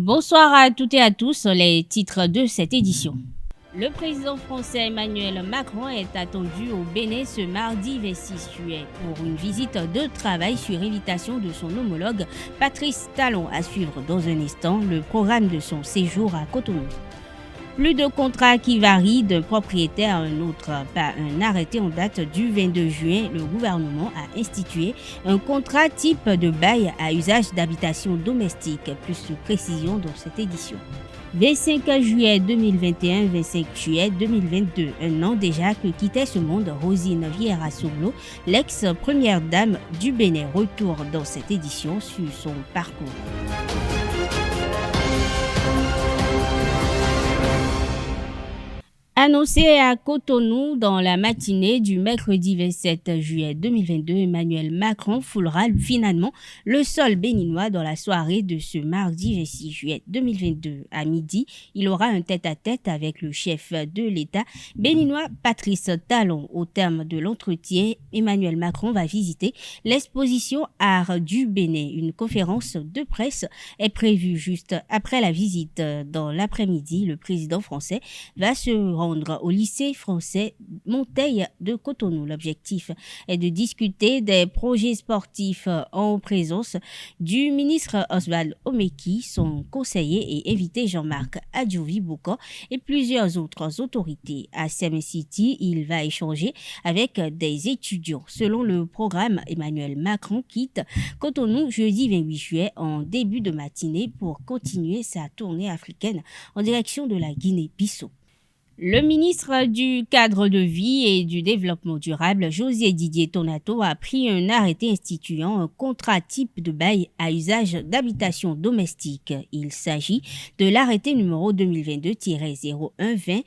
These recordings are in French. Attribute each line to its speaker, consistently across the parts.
Speaker 1: Bonsoir à toutes et à tous, les titres de cette édition. Le président français Emmanuel Macron est attendu au Bénin ce mardi 26 juillet pour une visite de travail sur invitation de son homologue Patrice Talon. À suivre dans un instant le programme de son séjour à Cotonou. Plus de contrats qui varient d'un propriétaire à un autre. Par un arrêté en date du 22 juin, le gouvernement a institué un contrat type de bail à usage d'habitation domestique. Plus de précision dans cette édition. 25 juillet 2021, 25 juillet 2022, un an déjà que quittait ce monde Rosine Vieira Soglo, l'ex-première dame du Bénin. Retour dans cette édition sur son parcours. Annoncé à Cotonou dans la matinée du mercredi 27 juillet 2022, Emmanuel Macron foulera finalement le sol béninois dans la soirée de ce mardi 26 juillet 2022. À midi, il aura un tête-à-tête avec le chef de l'État béninois Patrice Talon. Au terme de l'entretien, Emmanuel Macron va visiter l'exposition Art du Bénin. Une conférence de presse est prévue juste après la visite. Dans l'après-midi, le président français va se rendre au lycée français Monteil de Cotonou. L'objectif est de discuter des projets sportifs en présence du ministre Oswald Omeki, son conseiller et invité Jean-Marc Adjouvi-Boucan et plusieurs autres autorités. À Sem City, il va échanger avec des étudiants. Selon le programme, Emmanuel Macron quitte Cotonou jeudi 28 juillet en début de matinée pour continuer sa tournée africaine en direction de la Guinée-Bissau. Le ministre du Cadre de vie et du Développement durable, José Didier Tonato, a pris un arrêté instituant un contrat type de bail à usage d'habitation domestique. Il s'agit de l'arrêté numéro 2022-0120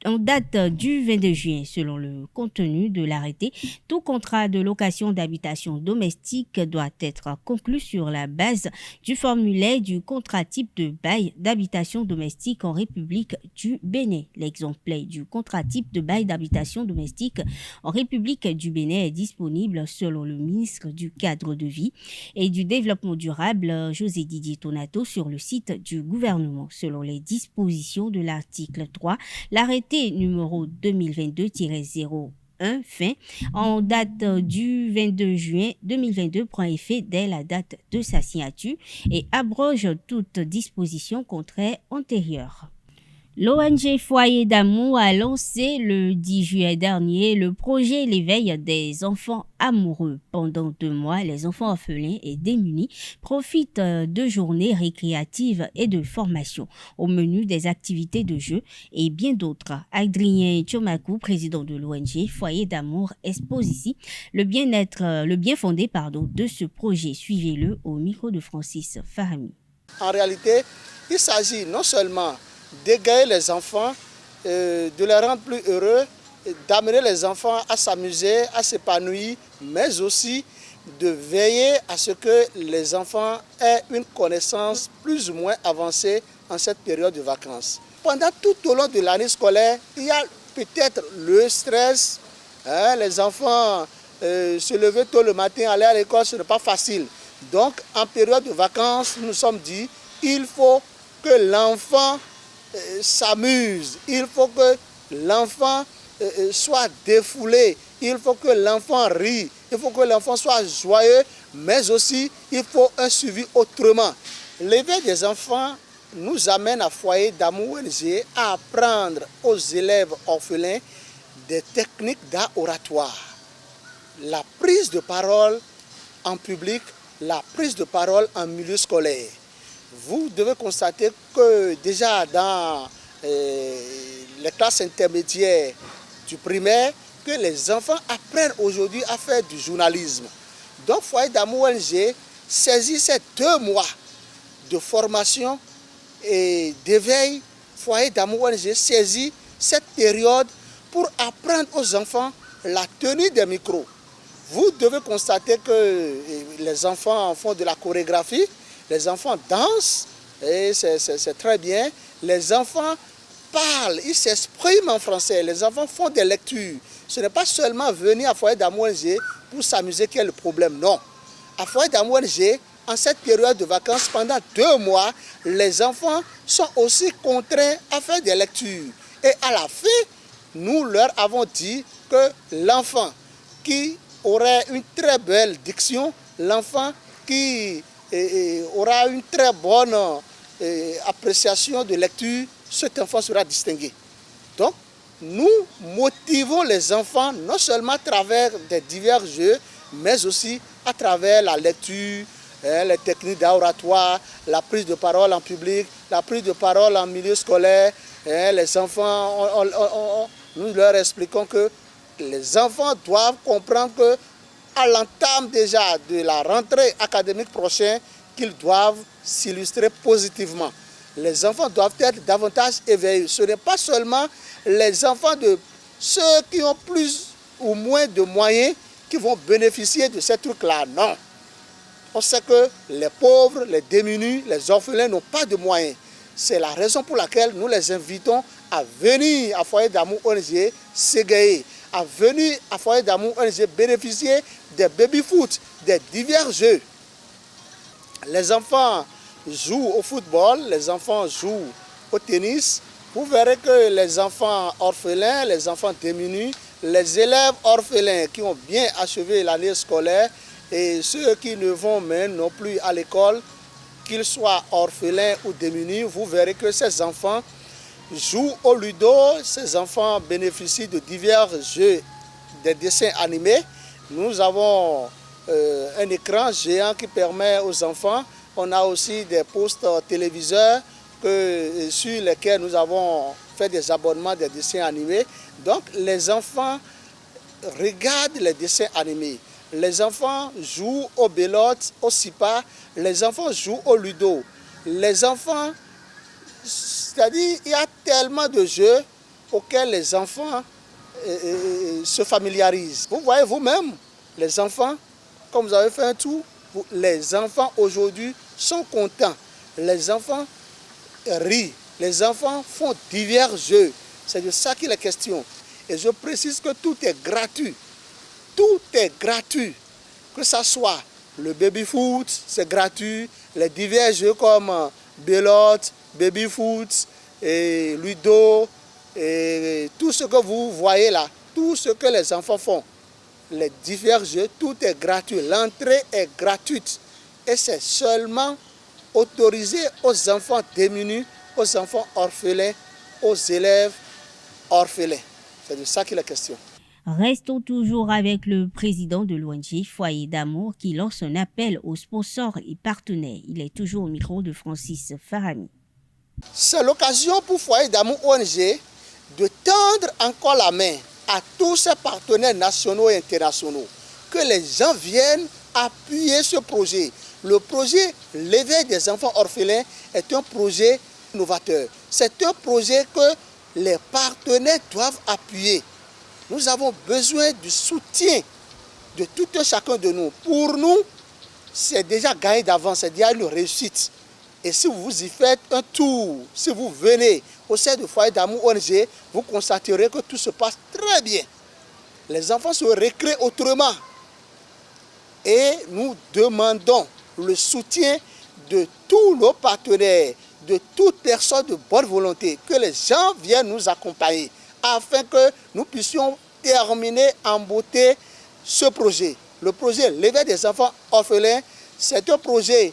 Speaker 1: en date du 22 juin. Selon le contenu de l'arrêté, tout contrat de location d'habitation domestique doit être conclu sur la base du formulaire du contrat type de bail d'habitation domestique en République du Bénin. L'exemplaire du contrat type de bail d'habitation domestique en République du Bénin est disponible selon le ministre du Cadre de vie et du Développement durable, José Didier Tonato, sur le site du gouvernement. Selon les dispositions de l'article 3, l'arrêté numéro 2022-01 fin en date du 22 juin 2022 prend effet dès la date de sa signature et abroge toute disposition contraire antérieure. L'ONG Foyer d'amour a lancé le 10 juillet dernier le projet L'éveil des enfants amoureux. Pendant 2 mois, les enfants orphelins et démunis profitent de journées récréatives et de formation. Au menu des activités de jeu et bien d'autres. Adrien Tchomakou, président de l'ONG Foyer d'amour, expose ici le bien fondé de ce projet. Suivez-le au micro de Francis Fahami.
Speaker 2: En réalité, il s'agit non seulement d'égayer les enfants, de les rendre plus heureux, d'amener les enfants à s'amuser, à s'épanouir, mais aussi de veiller à ce que les enfants aient une connaissance plus ou moins avancée en cette période de vacances. Pendant tout au long de l'année scolaire, il y a peut-être le stress. Les enfants se lever tôt le matin, aller à l'école, ce n'est pas facile. Donc, en période de vacances, nous nous sommes dit, il faut que l'enfant s'amuse, il faut que l'enfant soit défoulé, il faut que l'enfant rie, il faut que l'enfant soit joyeux, mais aussi il faut un suivi autrement. L'éveil des enfants nous amène à Foyer d'amour ONG à apprendre aux élèves orphelins des techniques d'art oratoire. La prise de parole en public, la prise de parole en milieu scolaire. Vous devez constater que déjà dans les classes intermédiaires du primaire, que les enfants apprennent aujourd'hui à faire du journalisme. Donc Foyer d'amour ONG saisit ces 2 mois de formation et d'éveil. Foyer d'amour ONG saisit cette période pour apprendre aux enfants la tenue des micros. Vous devez constater que les enfants font de la chorégraphie, les enfants dansent, et c'est très bien. Les enfants parlent, ils s'expriment en français, les enfants font des lectures. Ce n'est pas seulement venir à Foyer d'amour ONG pour s'amuser qui est le problème, non. À Foyer d'amour ONG, en cette période de vacances, pendant 2 mois, les enfants sont aussi contraints à faire des lectures. Et à la fin, nous leur avons dit que l'enfant qui aurait une très belle diction, l'enfant qui aura une très bonne appréciation de lecture, cet enfant sera distingué. Donc, nous motivons les enfants non seulement à travers des divers jeux, mais aussi à travers la lecture, les techniques d'oratoire, la prise de parole en public, la prise de parole en milieu scolaire. Les enfants, nous leur expliquons que les enfants doivent comprendre qu'à l'entame déjà de la rentrée académique prochaine, qu'ils doivent s'illustrer positivement. Les enfants doivent être davantage éveillés. Ce n'est pas seulement les enfants de ceux qui ont plus ou moins de moyens qui vont bénéficier de ces trucs-là. Non. On sait que les pauvres, les démunis, les orphelins n'ont pas de moyens. C'est la raison pour laquelle nous les invitons à venir à Foyer d'Amour ONG s'égayer, à venir à Foyer d'Amour ONG bénéficier des baby-foot, des divers jeux. Les enfants jouent au football, les enfants jouent au tennis. Vous verrez que les enfants orphelins, les enfants démunis, les élèves orphelins qui ont bien achevé l'année scolaire et ceux qui ne vont même non plus à l'école, qu'ils soient orphelins ou démunis, vous verrez que ces enfants jouent au ludo, ces enfants bénéficient de divers jeux, des dessins animés. Nous avons un écran géant qui permet aux enfants, on a aussi des postes téléviseurs sur lesquels nous avons fait des abonnements des dessins animés. Donc les enfants regardent les dessins animés. Les enfants jouent au belote, au sipa, les enfants jouent au ludo. Les enfants, c'est-à-dire il y a tellement de jeux auxquels les enfants se familiarisent. Vous voyez vous-même, les enfants, comme vous avez fait un tour, les enfants aujourd'hui sont contents. Les enfants rient, les enfants font divers jeux. C'est de ça qu'il est question. Et je précise que tout est gratuit. Tout est gratuit. Que ce soit le baby-foot, c'est gratuit. Les divers jeux comme belote, baby-foot, et ludo, et tout ce que vous voyez là, tout ce que les enfants font, les divers jeux, tout est gratuit. L'entrée est gratuite. Et c'est seulement autorisé aux enfants démunis, aux enfants orphelins, aux élèves orphelins. C'est de ça qu'il est question.
Speaker 1: Restons toujours avec le président de l'ONG Foyer d'Amour qui lance un appel aux sponsors et partenaires. Il est toujours au micro de Francis Farami.
Speaker 2: C'est l'occasion pour Foyer d'Amour ONG de tendre encore la main à tous ces partenaires nationaux et internationaux. Que les gens viennent appuyer ce projet. Le projet L'éveil des enfants orphelins est un projet novateur. C'est un projet que les partenaires doivent appuyer. Nous avons besoin du soutien de tout un chacun de nous. Pour nous, c'est déjà gagné d'avance, c'est déjà une réussite. Et si vous y faites un tour, si vous venez au sein du Foyer d'Amour ONG, vous constaterez que tout se passe très bien. Les enfants se récréent autrement. Et nous demandons le soutien de tous nos partenaires, de toute personne de bonne volonté, que les gens viennent nous accompagner afin que nous puissions terminer en beauté ce projet. Le projet L'éveil des enfants orphelins, c'est un projet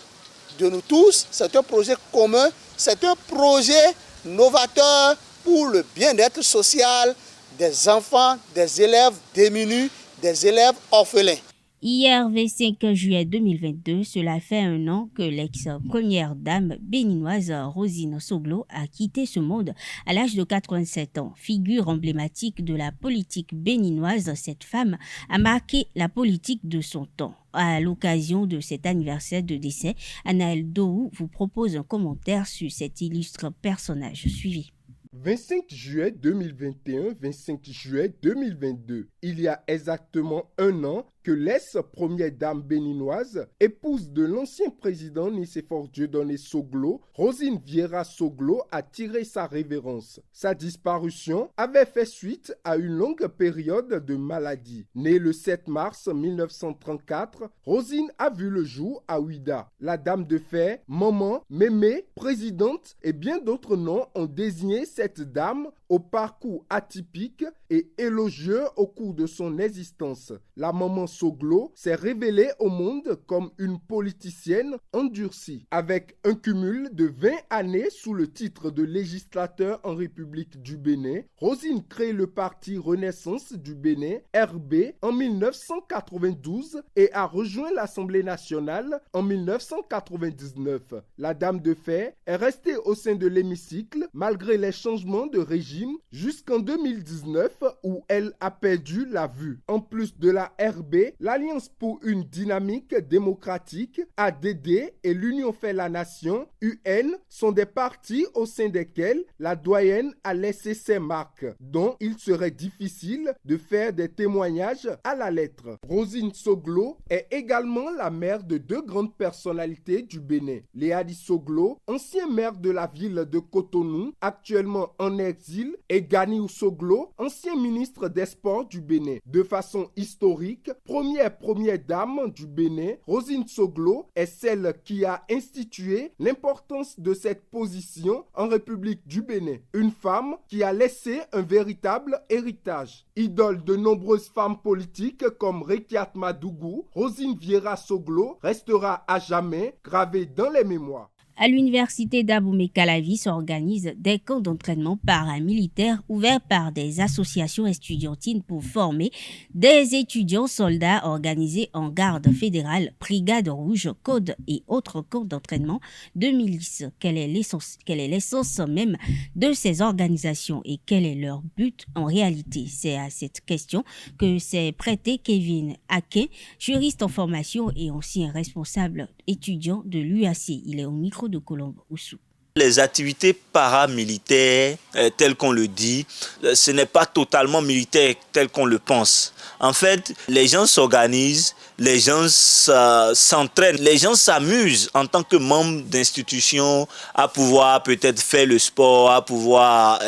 Speaker 2: de nous tous, c'est un projet commun, c'est un projet novateur pour le bien-être social des enfants, des élèves démunis, des élèves orphelins.
Speaker 1: Hier, 25 juillet 2022, cela fait un an que l'ex-première dame béninoise Rosine Soglo a quitté ce monde à l'âge de 87 ans. Figure emblématique de la politique béninoise, cette femme a marqué la politique de son temps. À l'occasion de cet anniversaire de décès, Anaël Dohou vous propose un commentaire sur cet illustre personnage. Suivez.
Speaker 3: 25 juillet 2021, 25 juillet 2022. Il y a exactement un an, que l'ex-première dame béninoise, épouse de l'ancien président Nicéphore Dieudonné Soglo, Rosine Vieira Soglo, a tiré sa révérence. Sa disparition avait fait suite à une longue période de maladie. Née le 7 mars 1934, Rosine a vu le jour à Ouida. La dame de fer, maman, mémé, présidente et bien d'autres noms ont désigné cette dame au parcours atypique et élogieux au cours de son existence. La maman Soglo s'est révélée au monde comme une politicienne endurcie. Avec un cumul de 20 années sous le titre de législateur en République du Bénin, Rosine crée le parti Renaissance du Bénin, RB, en 1992 et a rejoint l'Assemblée nationale en 1999. La dame de fer est restée au sein de l'hémicycle malgré les changements de régime jusqu'en 2019 où elle a perdu la vue. En plus de la RB, l'Alliance pour une dynamique démocratique, ADD, et l'Union fait la nation, UN, sont des partis au sein desquels la doyenne a laissé ses marques, dont il serait difficile de faire des témoignages à la lettre. Rosine Soglo est également la mère de deux grandes personnalités du Bénin. Léadi Soglo, ancien maire de la ville de Cotonou, actuellement en exil, et Ganiou Soglo, ancien ministre des Sports du Bénin. De façon historique, première dame du Bénin, Rosine Soglo est celle qui a institué l'importance de cette position en République du Bénin. Une femme qui a laissé un véritable héritage. Idole de nombreuses femmes politiques comme Rekiat Madougou, Rosine Vieira Soglo restera à jamais gravée dans les mémoires.
Speaker 1: À l'université d'Abomey-Calavi s'organisent des camps d'entraînement paramilitaires ouverts par des associations estudiantines pour former des étudiants soldats organisés en garde fédérale, brigade rouge, code et autres camps d'entraînement de milices. Quelle est l'essence même de ces organisations et quel est leur but en réalité? C'est à cette question que s'est prêté Kevin Akin, juriste en formation et ancien responsable étudiant de l'UAC. Il est au micro de Colombe Oussou.
Speaker 4: Les activités paramilitaires, telles qu'on le dit, ce n'est pas totalement militaire tel qu'on le pense. En fait, les gens s'organisent, les gens s'entraînent, les gens s'amusent en tant que membres d'institutions à pouvoir peut-être faire le sport, à pouvoir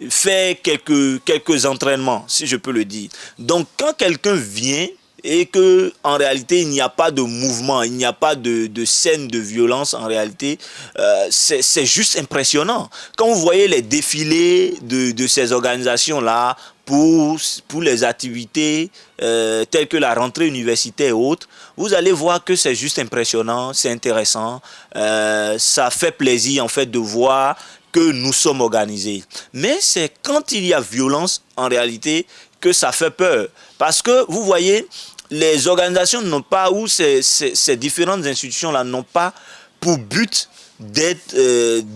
Speaker 4: faire quelques entraînements, si je peux le dire. Donc, quand quelqu'un vient et que en réalité il n'y a pas de mouvement, il n'y a pas de scène de violence, en réalité c'est juste impressionnant. Quand vous voyez les défilés de ces organisations-là pour les activités telles que la rentrée universitaire et autres, vous allez voir que c'est juste impressionnant, c'est intéressant, ça fait plaisir en fait de voir que nous sommes organisés. Mais c'est quand il y a violence, en réalité, que ça fait peur. Parce que, vous voyez, les organisations n'ont pas, ou ces différentes institutions-là n'ont pas pour but d'être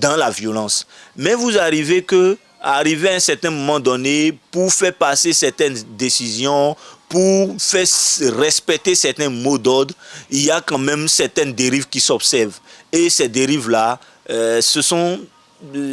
Speaker 4: dans la violence. Mais vous arrivez à un certain moment donné, pour faire passer certaines décisions, pour faire respecter certains mots d'ordre, il y a quand même certaines dérives qui s'observent. Et ces dérives-là, ce sont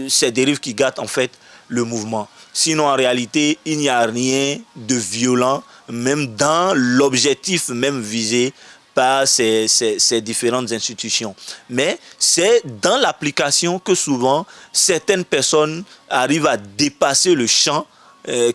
Speaker 4: ces dérives qui gâtent en fait le mouvement. Sinon, en réalité, il n'y a rien de violent, même dans l'objectif même visé par ces différentes institutions. Mais c'est dans l'application que souvent, certaines personnes arrivent à dépasser le champ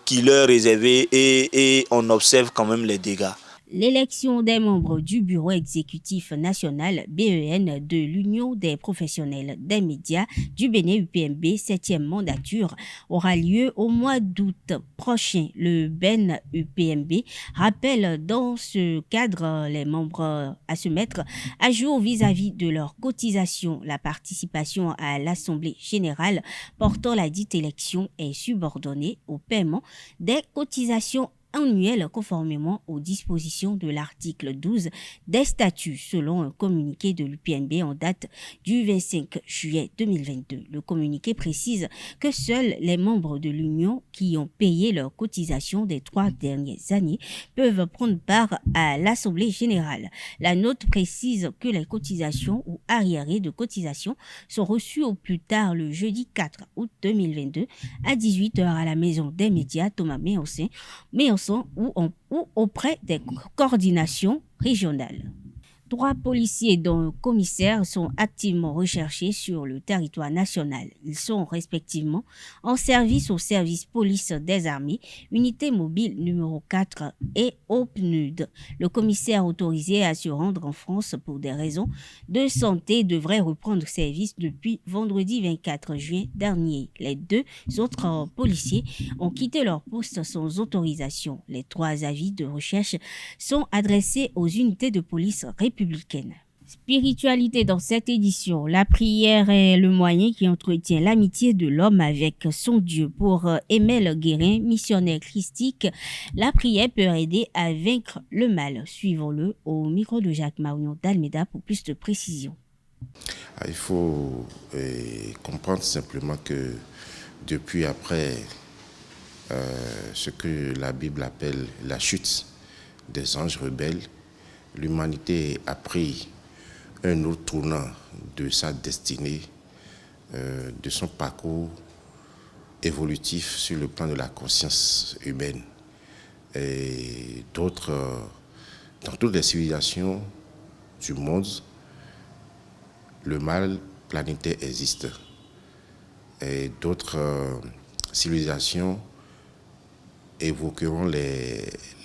Speaker 4: qui leur est réservé et on observe quand même les dégâts.
Speaker 1: L'élection des membres du Bureau exécutif national BEN de l'Union des professionnels des médias du Bénin UPMB 7e mandature aura lieu au mois d'août prochain. Le BEN UPMB rappelle dans ce cadre les membres à se mettre à jour vis-à-vis de leur cotisation. La participation à l'Assemblée générale portant la dite élection est subordonnée au paiement des cotisations annuel conformément aux dispositions de l'article 12 des statuts, selon un communiqué de l'UPMB en date du 25 juillet 2022. Le communiqué précise que seuls les membres de l'Union qui ont payé leurs cotisations des 3 dernières années peuvent prendre part à l'Assemblée générale. La note précise que les cotisations ou arriérés de cotisations sont reçus au plus tard le jeudi 4 août 2022 à 18h à la Maison des médias Thomas Méossé commerçants ou auprès des coordinations régionales. 3 policiers dont commissaires sont activement recherchés sur le territoire national. Ils sont respectivement en service au service police des armées, unité mobile numéro 4 et au PNUD. Le commissaire autorisé à se rendre en France pour des raisons de santé devrait reprendre service depuis vendredi 24 juin dernier. Les 2 autres policiers ont quitté leur poste sans autorisation. Les 3 avis de recherche sont adressés aux unités de police républicaine. Spiritualité dans cette édition. La prière est le moyen qui entretient l'amitié de l'homme avec son Dieu. Pour Emel Guérin, missionnaire christique, la prière peut aider à vaincre le mal. Suivons-le au micro de Jacques Marion d'Almeida pour plus de précision.
Speaker 5: Il faut comprendre simplement que depuis après ce que la Bible appelle la chute des anges rebelles, l'humanité a pris un autre tournant de sa destinée, de son parcours évolutif sur le plan de la conscience humaine. Et d'autres, dans toutes les civilisations du monde, le mal planétaire existe. Et d'autres civilisations évoqueront les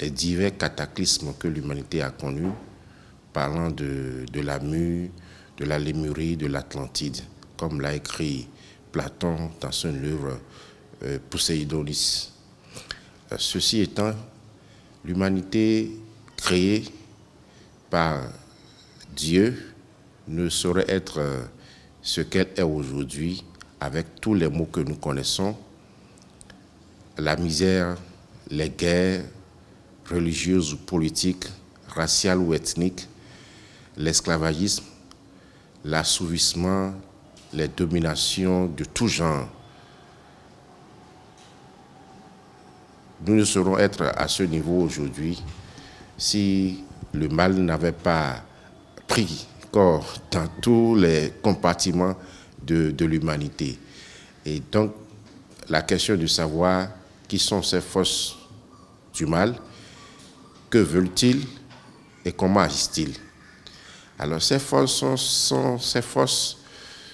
Speaker 5: divers cataclysmes que l'humanité a connus, parlant de la mue, de la Lémurie, de l'Atlantide, comme l'a écrit Platon dans son œuvre Poséidonis. Ceci étant, l'humanité créée par Dieu ne saurait être ce qu'elle est aujourd'hui avec tous les maux que nous connaissons, la misère, les guerres religieuses ou politiques, raciales ou ethniques, l'esclavagisme, l'assouvissement, les dominations de tout genre. Nous ne saurions être à ce niveau aujourd'hui si le mal n'avait pas pris corps dans tous les compartiments de l'humanité. Et donc, la question de savoir qui sont ces forces du mal, que veulent-ils et comment agissent-ils? Alors, ces forces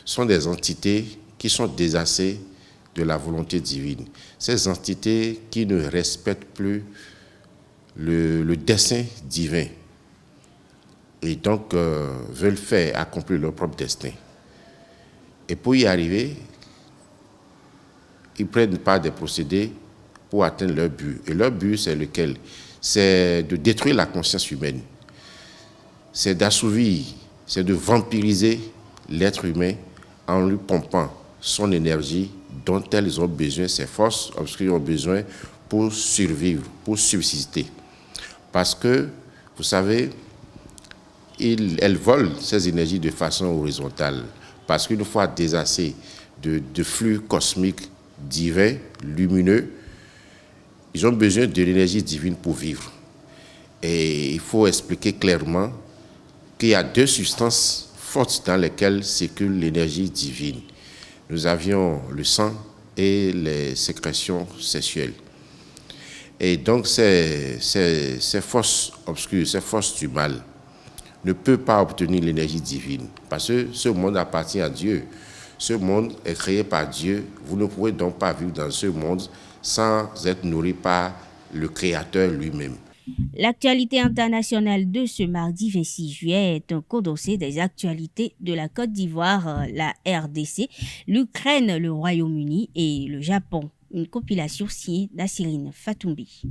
Speaker 5: sont des entités qui sont désassées de la volonté divine. Ces entités qui ne respectent plus le dessein divin et donc veulent faire accomplir leur propre destin. Et pour y arriver, ils prennent part des procédés pour atteindre leur but. Et leur but, c'est lequel? C'est de détruire la conscience humaine. C'est d'assouvir, c'est de vampiriser l'être humain en lui pompant son énergie dont elles ont besoin, ces forces obscures ont besoin pour survivre, pour subsister. Parce que, vous savez, elles volent ces énergies de façon horizontale. Parce qu'une fois désassées de flux cosmiques divins, lumineux, ils ont besoin de l'énergie divine pour vivre. Et il faut expliquer clairement qu'il y a 2 substances fortes dans lesquelles circule l'énergie divine. Nous avions le sang et les sécrétions sexuelles. Et donc ces forces obscures, ces forces du mal, ne peuvent pas obtenir l'énergie divine. Parce que ce monde appartient à Dieu. Ce monde est créé par Dieu. Vous ne pouvez donc pas vivre dans ce monde sans être nourri par le Créateur lui-même.
Speaker 1: L'actualité internationale de ce mardi 26 juillet est un condensé des actualités de la Côte d'Ivoire, la RDC, l'Ukraine, le Royaume-Uni et le Japon. Une compilation signée Nassirine Fatoumbi.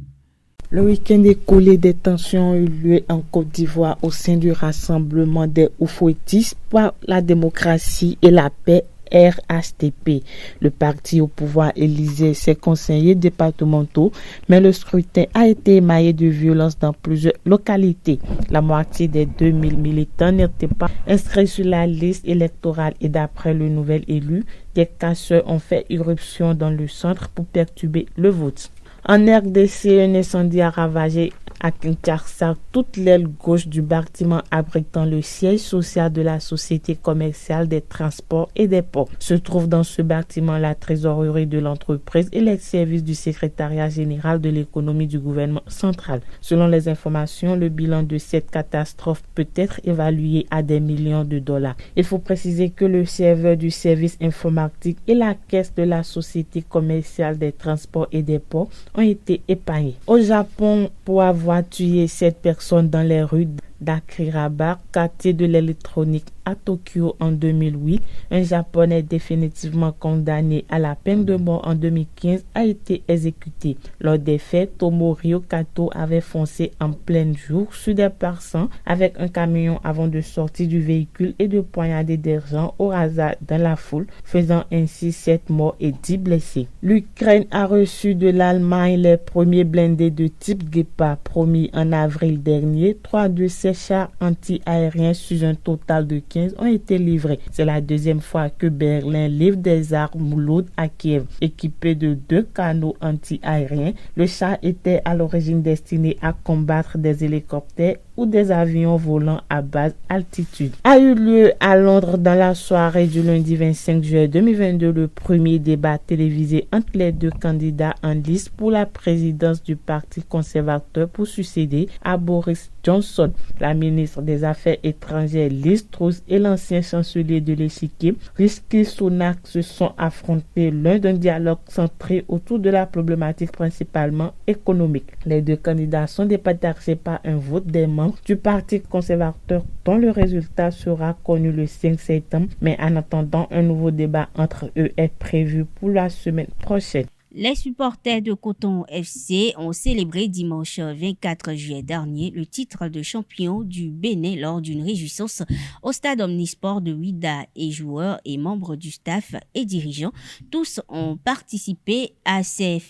Speaker 6: Le week-end écoulé, des tensions ont eu lieu en Côte d'Ivoire au sein du Rassemblement des Oufouettistes pour la démocratie et la paix, RHDP. Le parti au pouvoir élisait ses conseillers départementaux, mais le scrutin a été émaillé de violence dans plusieurs localités. La moitié des 2000 militants n'étaient pas inscrits sur la liste électorale et d'après le nouvel élu, des casseurs ont fait irruption dans le centre pour perturber le vote. En RDC, un incendie a ravagé à Kinshasa toute l'aile gauche du bâtiment abritant le siège social de la Société commerciale des transports et des ports. Se trouve dans ce bâtiment la trésorerie de l'entreprise et les services du secrétariat général de l'économie du gouvernement central. Selon les informations, le bilan de cette catastrophe peut être évalué à des millions de dollars. Il faut préciser que le serveur du service informatique et la caisse de la Société commerciale des transports et des ports ont été épargnés. Au Japon, pour avoir tué 7 personnes dans les rues d'Akiraba, quartier de l'électronique à Tokyo en 2008, un Japonais définitivement condamné à la peine de mort en 2015 a été exécuté. Lors des faits, Tomorio Kato avait foncé en plein jour sur des passants avec un camion avant de sortir du véhicule et de poignarder des gens au hasard dans la foule, faisant ainsi 7 morts et 10 blessés. L'Ukraine a reçu de l'Allemagne les premiers blindés de type Gepard promis en avril dernier. 3 de ces chars anti-aériens sur un total de 15 ont été livrés. C'est la deuxième fois que Berlin livre des armes lourdes à Kiev. Équipé de 2 canots anti-aériens, le char était à l'origine destiné à combattre des hélicoptères ou des avions volant à basse altitude. A eu lieu à Londres dans la soirée du lundi 25 juillet 2022 le premier débat télévisé entre les 2 candidats en lice pour la présidence du Parti conservateur pour succéder à Boris Johnson. La ministre des Affaires étrangères Liz Truss et l'ancien chancelier de l'échiquier Rishi Sunak se sont affrontés l'un d'un dialogue centré autour de la problématique principalement économique. Les 2 candidats sont départagés par un vote des membres du Parti conservateur dont le résultat sera connu le 5 septembre, mais en attendant, un nouveau débat entre eux est prévu pour la semaine prochaine.
Speaker 1: Les supporters de Coton FC ont célébré dimanche 24 juillet dernier le titre de champion du Bénin lors d'une réjouissance au stade Omnisport de Ouidah et joueurs et membres du staff et dirigeants. Tous ont participé à ces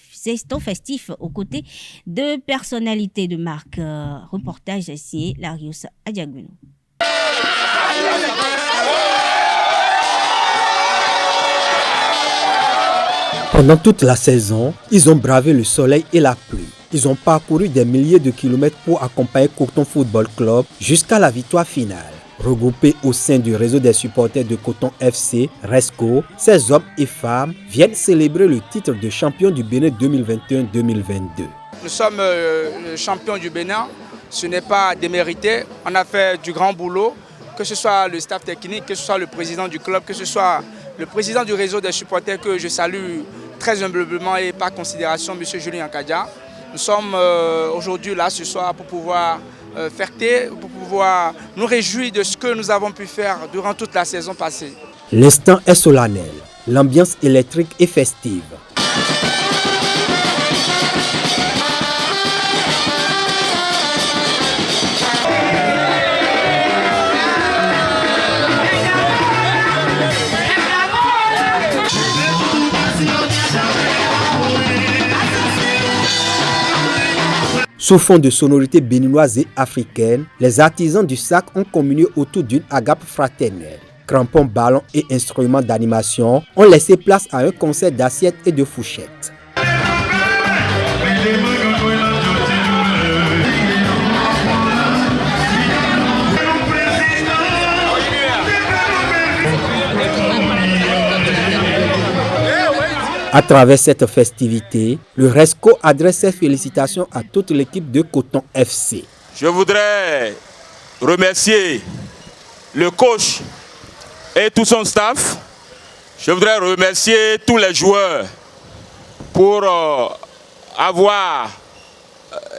Speaker 1: temps festifs aux côtés de personnalités de marque. Reportage signé Larios Adiaguno.
Speaker 7: Pendant toute la saison, ils ont bravé le soleil et la pluie. Ils ont parcouru des milliers de kilomètres pour accompagner Coton Football Club jusqu'à la victoire finale. Regroupés au sein du réseau des supporters de Coton FC, RESCO, ces hommes et femmes viennent célébrer le titre de champion du Bénin 2021-2022.
Speaker 8: Nous sommes champions du Bénin, ce n'est pas démérité, on a fait du grand boulot, que ce soit le staff technique, que ce soit le président du club, que ce soit le président du réseau des supporters que je salue très humblement et par considération, M. Julien Kadia. Nous sommes aujourd'hui là ce soir pour pouvoir fêter, pour pouvoir nous réjouir de ce que nous avons pu faire durant toute la saison passée.
Speaker 7: L'instant est solennel, l'ambiance électrique est festive. Sous fond de sonorités béninoises et africaines, les artisans du sac ont communié autour d'une agape fraternelle. Crampons, ballons et instruments d'animation ont laissé place à un concert d'assiettes et de fourchettes. À travers cette festivité, le RESCO adresse ses félicitations à toute l'équipe de Coton FC.
Speaker 9: Je voudrais remercier le coach et tout son staff. Je voudrais remercier tous les joueurs pour avoir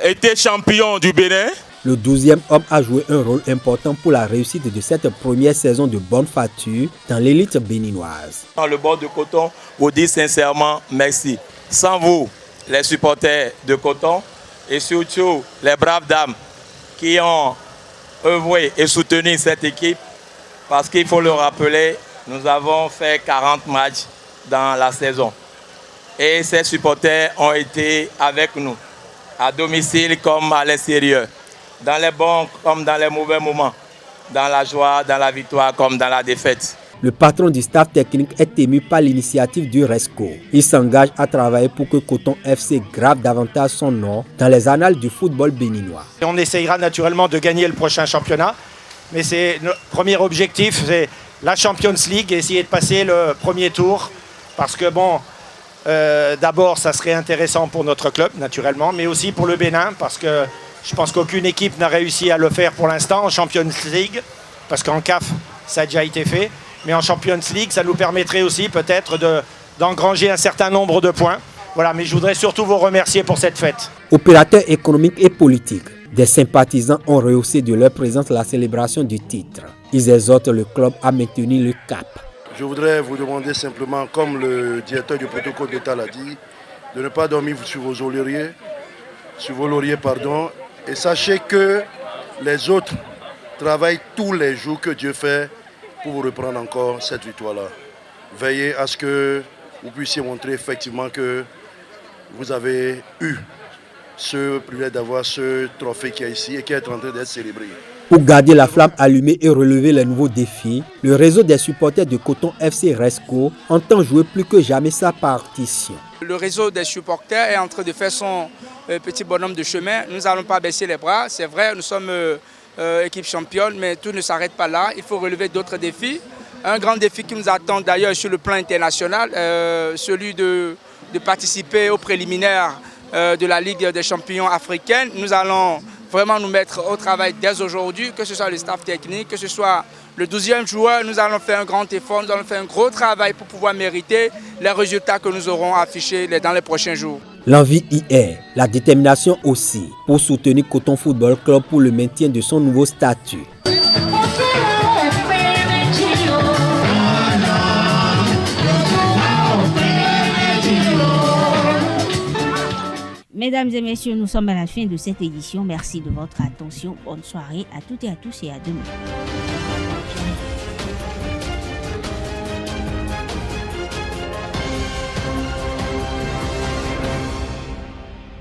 Speaker 9: été champion du Bénin.
Speaker 7: Le 12e homme a joué un rôle important pour la réussite de cette première saison de bonne facture dans l'élite béninoise.
Speaker 9: Le bord de Coton vous dit sincèrement merci. Sans vous, les supporters de Coton et surtout les braves dames qui ont œuvré et soutenu cette équipe, parce qu'il faut le rappeler, nous avons fait 40 matchs dans la saison. Et ces supporters ont été avec nous, à domicile comme à l'extérieur. Dans les bons comme dans les mauvais moments, dans la joie, dans la victoire comme dans la défaite.
Speaker 7: Le patron du staff technique est ému par l'initiative du RESCO. Il s'engage à travailler pour que Coton FC grave davantage son nom dans les annales du football béninois.
Speaker 10: On essayera naturellement de gagner le prochain championnat, mais c'est notre premier objectif, c'est la Champions League, essayer de passer le premier tour, parce que d'abord ça serait intéressant pour notre club naturellement, mais aussi pour le Bénin, parce que je pense qu'aucune équipe n'a réussi à le faire pour l'instant en Champions League, parce qu'en CAF ça a déjà été fait. Mais en Champions League, ça nous permettrait aussi peut-être d'engranger un certain nombre de points. Voilà, mais je voudrais surtout vous remercier pour cette fête.
Speaker 7: Opérateurs économiques et politiques, des sympathisants ont rehaussé de leur présence la célébration du titre. Ils exhortent le club à maintenir le cap.
Speaker 11: Je voudrais vous demander simplement, comme le directeur du protocole d'État l'a dit, de ne pas dormir sur vos lauriers, et sachez que les autres travaillent tous les jours que Dieu fait pour vous reprendre encore cette victoire-là. Veillez à ce que vous puissiez montrer effectivement que vous avez eu ce privilège d'avoir ce trophée qui est ici et qui est en train d'être célébré.
Speaker 7: Pour garder la flamme allumée et relever les nouveaux défis, le réseau des supporters de Coton FC RESCO entend jouer plus que jamais sa partition.
Speaker 8: Le réseau des supporters est en train de faire son petit bonhomme de chemin. Nous n'allons pas baisser les bras, c'est vrai, nous sommes équipe championne, mais tout ne s'arrête pas là. Il faut relever d'autres défis. Un grand défi qui nous attend d'ailleurs sur le plan international, celui de participer aux préliminaires de la Ligue des champions africaine. Nous allons vraiment nous mettre au travail dès aujourd'hui, que ce soit le staff technique, que ce soit le 12e joueur. Nous allons faire un grand effort, nous allons faire un gros travail pour pouvoir mériter les résultats que nous aurons affichés dans les prochains jours.
Speaker 7: L'envie y est, la détermination aussi, pour soutenir Coton Football Club pour le maintien de son nouveau statut.
Speaker 1: Mesdames et messieurs, nous sommes à la fin de cette édition. Merci de votre attention. Bonne soirée à toutes et à tous et à demain.